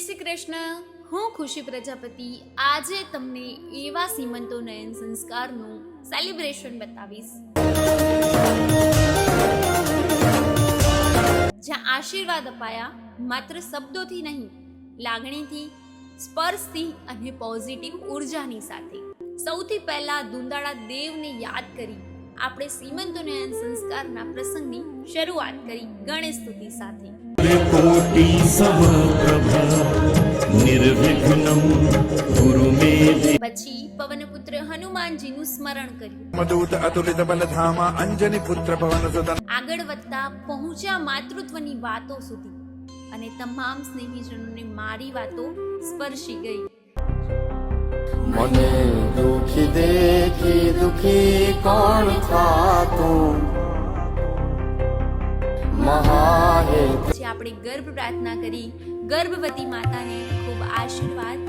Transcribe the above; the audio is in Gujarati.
શ્રી કૃષ્ણ. હું ખુશી પ્રજાપતિ આજે તમને એવા સીમંતો નયન સંસ્કારનું સેલિબ્રેશન બતાવીશ જ્યાં આશીર્વાદ અપાયા માત્ર શબ્દોથી નહીં, લાગણીથી, સ્પર્શથી અને પોઝિટિવ ઉર્જાની સાથે. સૌથી પહેલા દુંદાળા દેવને યાદ કરી આપણે સીમંતો નયન સંસ્કારના પ્રસંગની શરૂઆત કરી ગણેશ સ્તુતિ સાથે. कोटि समप्रभा निर्विघ्नं गुरु मे પછી પવનપુત્ર હનુમાનજીનું સ્મરણ કર્યું. मधुत अतुलित बलधामा अंजनी पुत्र पवन सुत. આગળ વધતા પહોંચ્યા માતૃત્વની વાતો સુધી અને તમામ સ્નેહીજનોને મારી વાતો સ્પર્શી ગઈ. મને દુખી દેખી દુખી કોણ થાતું મહાહેત. પછી આપણે ગર્ભ પ્રાર્થના કરી ગર્ભવતી માતાને ખૂબ આશીર્વાદ